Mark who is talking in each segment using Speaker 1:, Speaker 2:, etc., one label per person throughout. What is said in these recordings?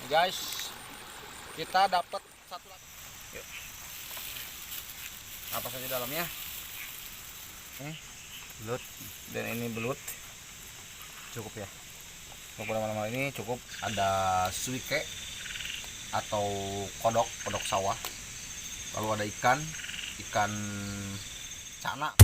Speaker 1: Guys, kita dapat satu lagi. Yuk. Apa saja dalamnya? Belut, dan ini belut. Cukup ya. Untuk malam ini cukup. Ada suike atau kodok sawah. Lalu ada ikan cana.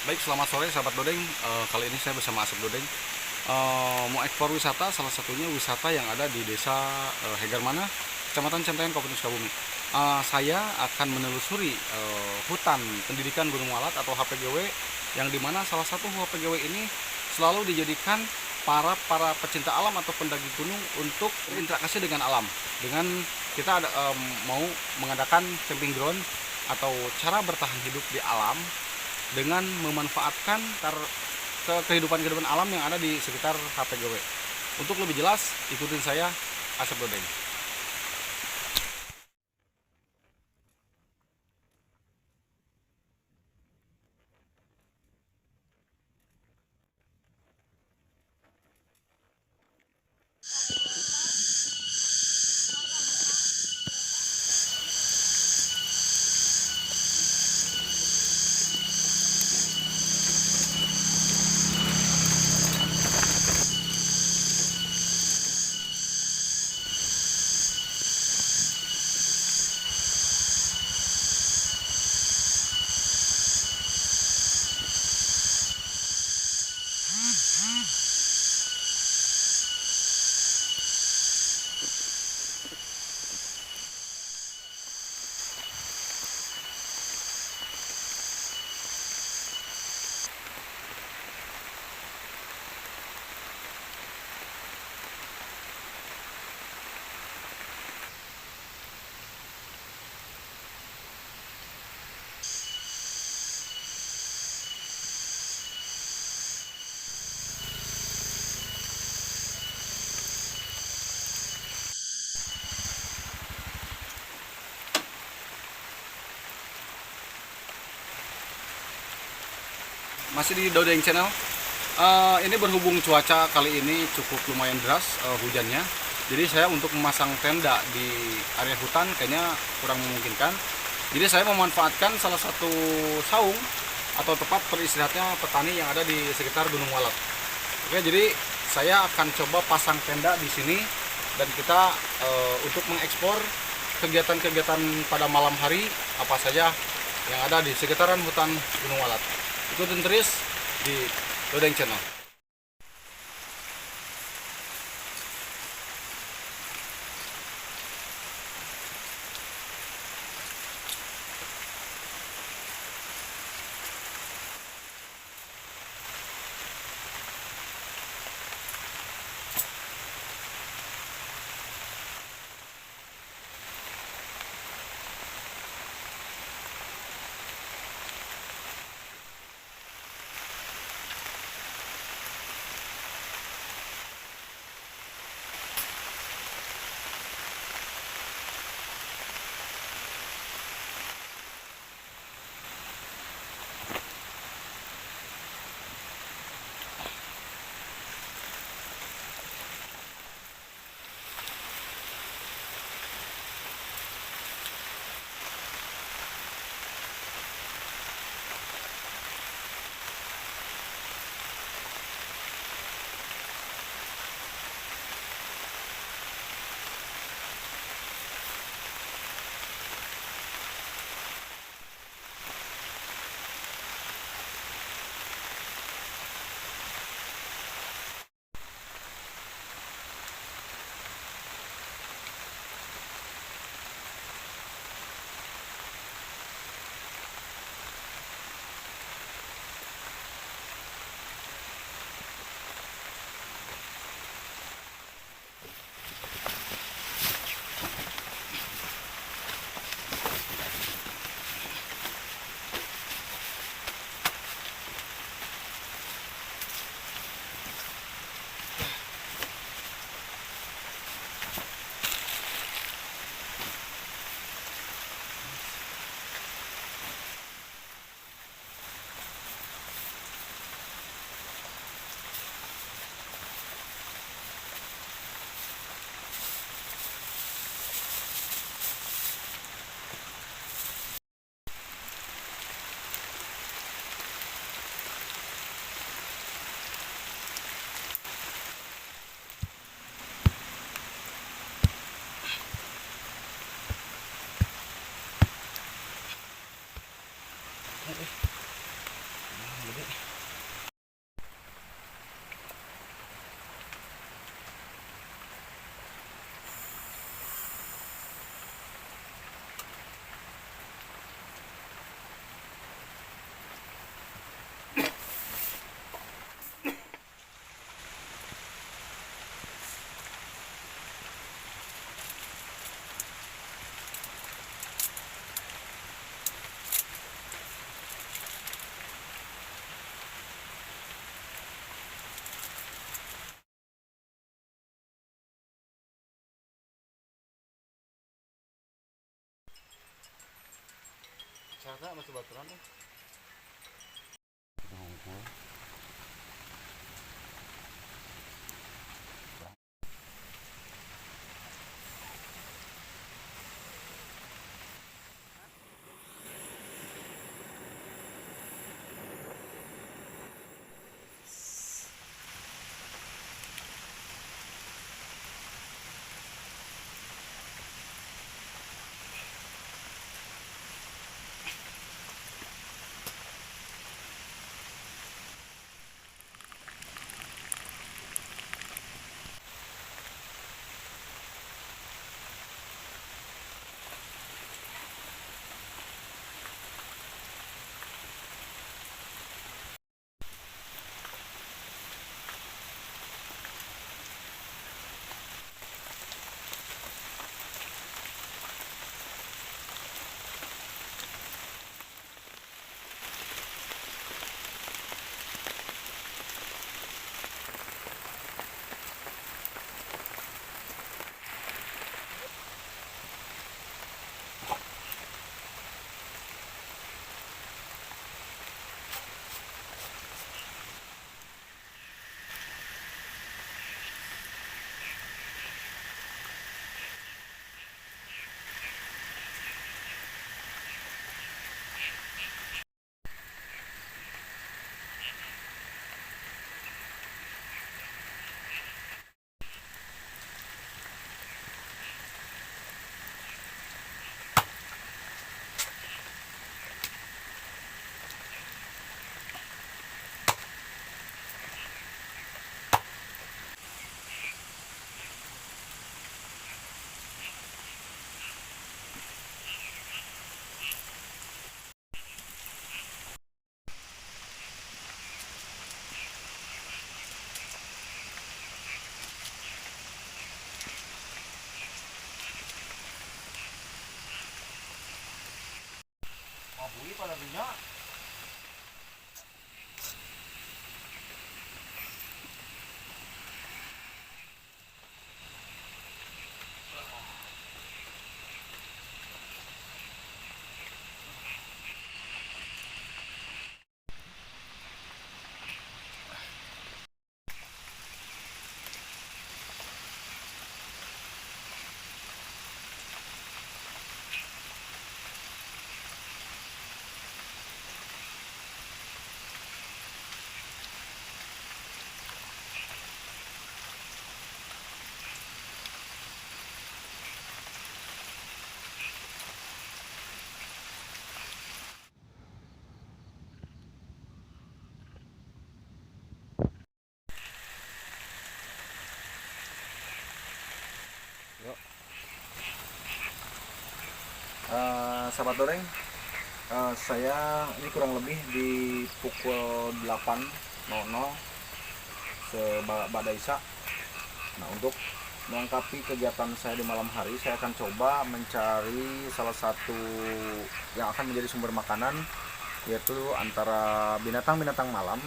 Speaker 1: Baik, selamat sore sahabat Dodeng. Kali ini saya bersama Asep Dodeng mau eksplor wisata, salah satunya wisata yang ada di desa Hegarmana, Kecamatan Centayan, Kabupaten Sukabumi. Saya akan menelusuri hutan pendidikan Gunung Walat atau HPGW, yang dimana salah satu HPGW ini selalu dijadikan para pecinta alam atau pendaki gunung untuk berinteraksi dengan alam. Dengan kita mau mengadakan camping ground atau cara bertahan hidup di alam dengan memanfaatkan kehidupan alam yang ada di sekitar HPGW. Untuk lebih jelas, ikutin saya, Asep Dodeng. Masih di Dodeng Channel. Ini berhubung cuaca kali ini cukup lumayan deras hujannya, jadi saya untuk memasang tenda di area hutan kayaknya kurang memungkinkan. Jadi saya memanfaatkan salah satu saung atau tempat beristirahatnya petani yang ada di sekitar Gunung Walat. Oke, jadi saya akan coba pasang tenda di sini dan kita untuk mengeksplor kegiatan-kegiatan pada malam hari apa saja yang ada di sekitaran hutan Gunung Walat. Ikutin terus di Dodeng Channel.
Speaker 2: Mabui pada minyak.
Speaker 3: Sahabat Doreng, saya ini kurang lebih di pukul 8.00 Ba'da Isya. Nah, untuk melengkapi kegiatan saya di malam hari, saya akan coba mencari salah satu yang akan menjadi sumber makanan, yaitu antara binatang-binatang malam.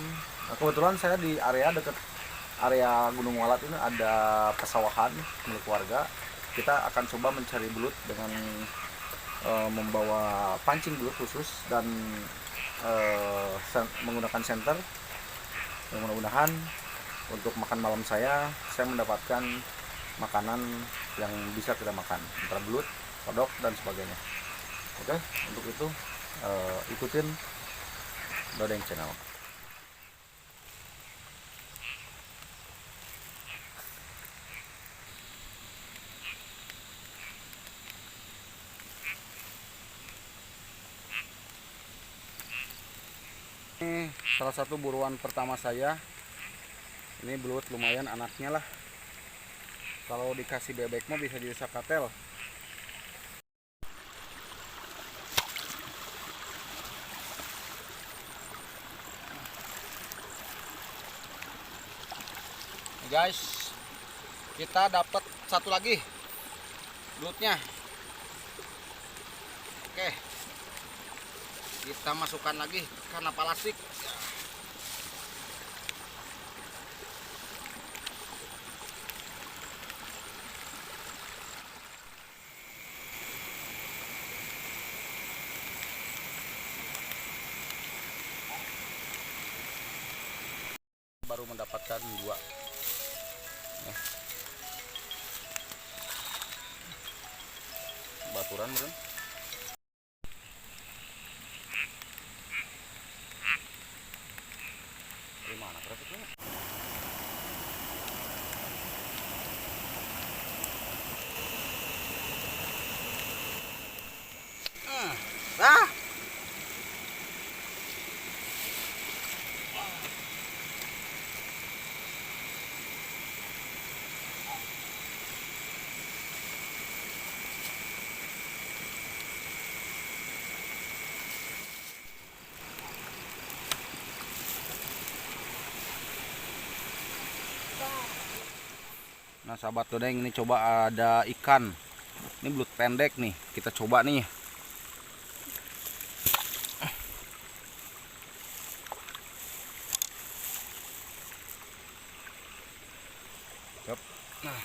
Speaker 3: Nah, kebetulan saya di area dekat area Gunung Walat ini ada pesawahan milik warga. Kita akan coba mencari belut dengan membawa pancing belut khusus dan menggunakan senter. Mudah-mudahan untuk makan malam saya mendapatkan makanan yang bisa kita makan, antara belut, kodok, dan sebagainya. Oke, untuk itu ikutin Dodeng Channel.
Speaker 1: Ini salah satu buruan pertama saya. Ini belut lumayan anaknya lah. Kalau dikasih bebek mah bisa jadi sakatel. Nih guys, kita dapat satu lagi belutnya. Oke, kita masukkan lagi karena plastik. baru mendapatkan 2 ya. Baturan bro. Dari mana trafiknya? Ah! Nah sahabat Dodeng, ini coba ada ikan. Ini belut pendek nih, kita coba nih. Nah,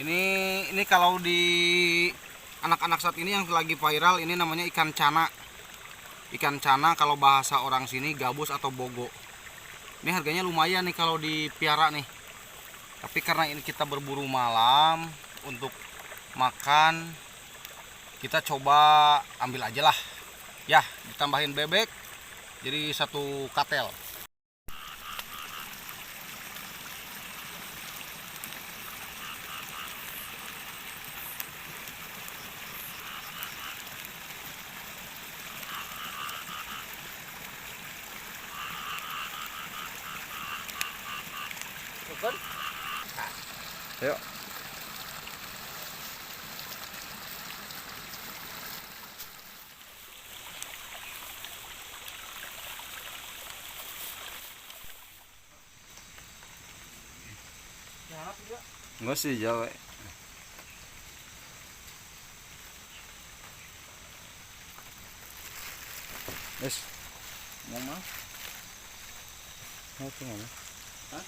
Speaker 1: ini kalau di anak-anak saat ini yang lagi viral, ini namanya ikan cana. Ikan cana kalau bahasa orang sini gabus atau bogo. Ini harganya lumayan nih kalau dipiara nih. Tapi karena ini kita berburu malam untuk makan, kita coba ambil aja lah. Ya, ditambahin bebek jadi 1 katel.
Speaker 2: Bukan?
Speaker 1: Ayo.
Speaker 2: Jangan juga.
Speaker 1: Enggak sih jauh. Yes. Mau mah? Mau tuh mana? Hah?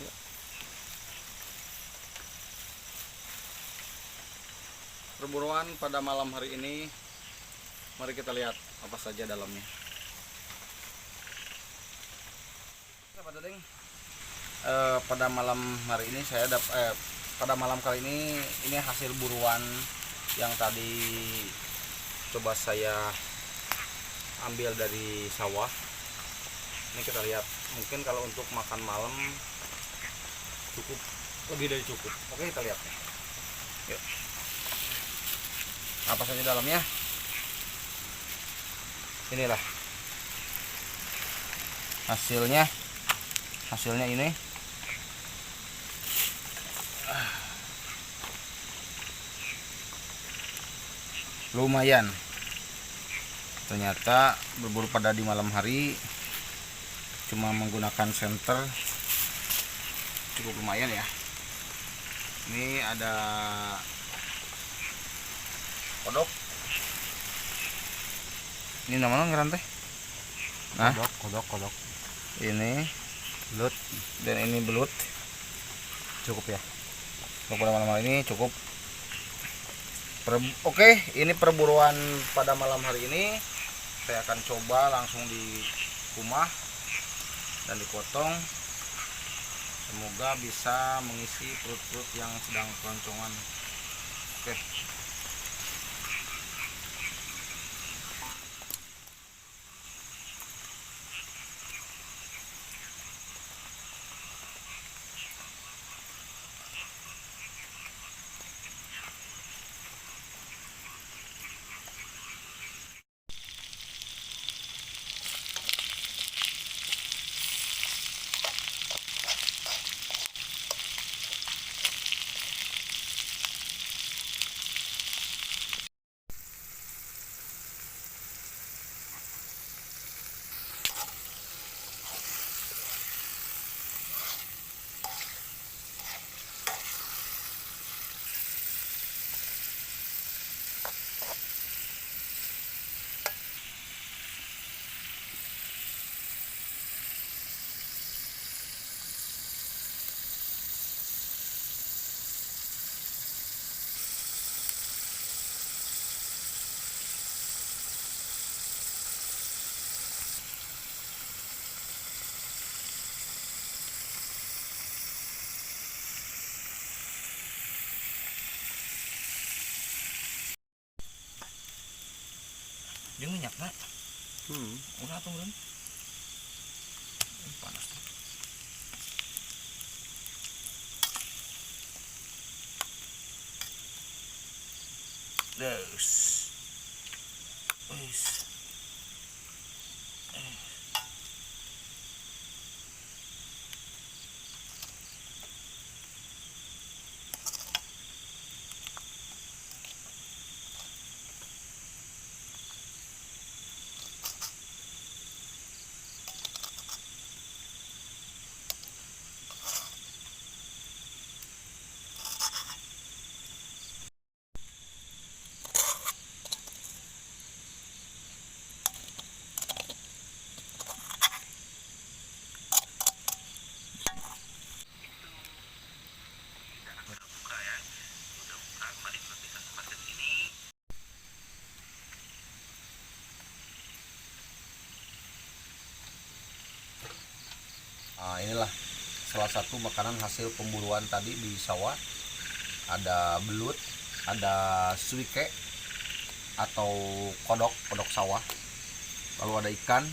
Speaker 1: Ya. Perburuan pada malam hari ini, mari kita lihat apa saja dalamnya. Sahabat Dodeng, pada malam hari ini pada malam kali ini hasil buruan yang tadi coba saya ambil dari sawah. Ini kita lihat, mungkin kalau untuk makan malam cukup, lebih dari cukup. Oke, kita lihat. Yuk. Apa saja dalamnya? Inilah hasilnya ini. Lumayan. Ternyata berburu pada di malam hari cuma menggunakan senter cukup lumayan ya. Ini ada kodok. Ini namanya ngeran teh. Nah,
Speaker 2: Kodok.
Speaker 1: ini belut dan ini belut. Cukup ya. Untuk pada malam hari ini cukup. Oke, ini perburuan pada malam hari ini. Saya akan coba langsung di rumah dan dipotong. Semoga bisa mengisi perut-perut yang sedang keloncongan. Oke.
Speaker 2: Nah, udah tuh Bun. Panas tuh. Des. Wis.
Speaker 3: Nah, inilah salah satu makanan hasil pemburuan tadi di sawah. Ada belut, ada suike atau kodok sawah. Lalu ada ikan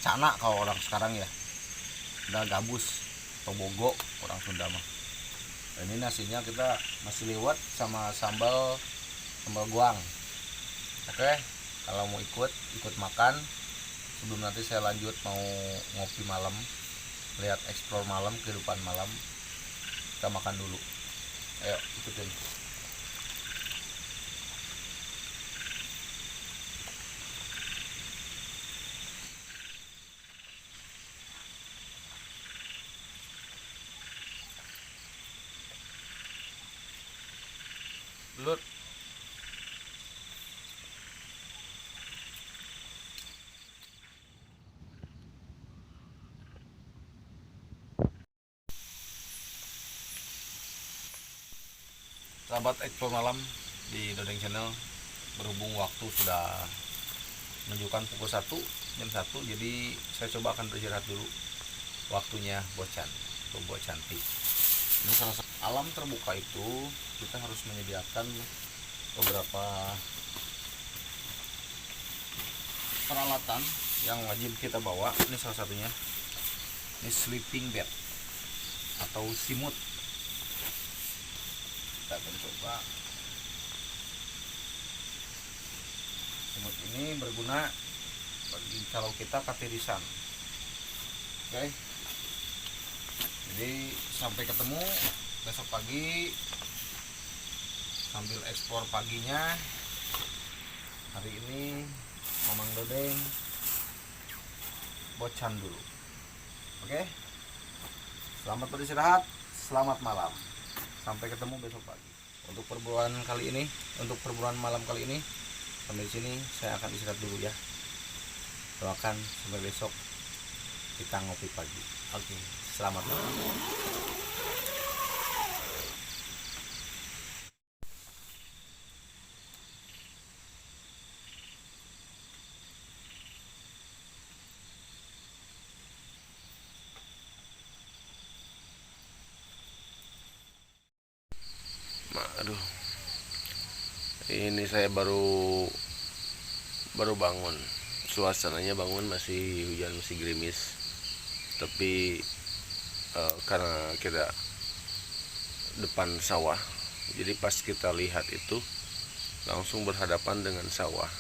Speaker 3: cana kalau orang sekarang ya. Ada gabus atau bogo orang Sunda mah. Dan ini nasinya kita masih lewat sama sambal goang. Oke, kalau mau ikut makan. Sebelum nanti saya lanjut mau ngopi malam, lihat explore malam, kehidupan malam, kita makan dulu. Ayo ikutin. Belut. Sahabat explore malam di Dodeng Channel, berhubung waktu sudah menunjukkan pukul 1, jam 1, jadi saya coba akan beristirahat dulu. Waktunya bocan atau bocanti. Ini salah satu alam terbuka itu kita harus menyediakan beberapa peralatan yang wajib kita bawa. Ini salah satunya, ini sleeping bed atau simut. Kita akan coba. Simut ini berguna bagi kalau kita katirisan. Oke. Jadi sampai ketemu besok pagi sambil ekspor paginya. Hari ini Mamang Dodeng bocan dulu. Oke. Selamat beristirahat, selamat malam. Sampai ketemu besok pagi. Untuk perburuan malam kali ini sampai sini saya akan istirahat dulu ya. Doakan sampai besok kita ngopi pagi. Oke, selamat malam.
Speaker 4: Aduh, ini saya baru bangun. Suasananya bangun masih hujan, masih gerimis. Tapi karena kita depan sawah, jadi pas kita lihat itu langsung berhadapan dengan sawah.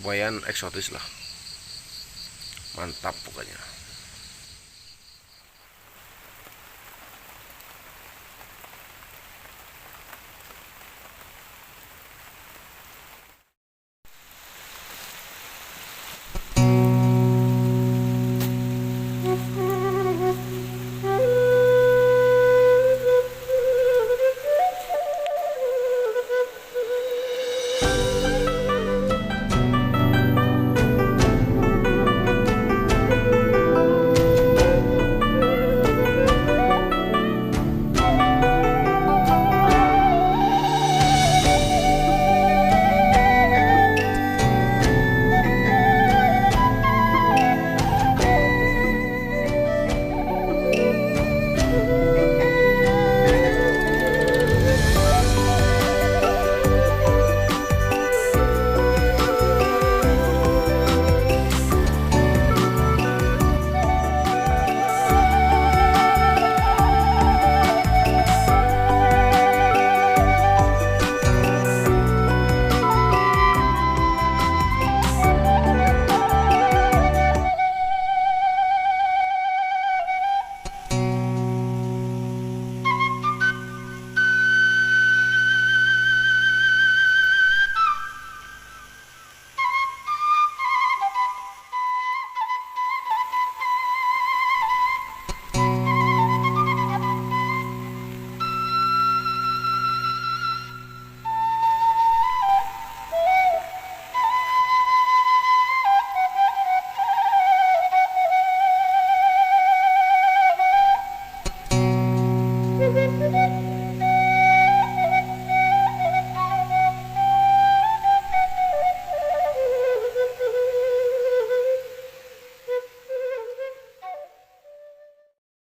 Speaker 4: Lumayan eksotis lah, mantap pokoknya.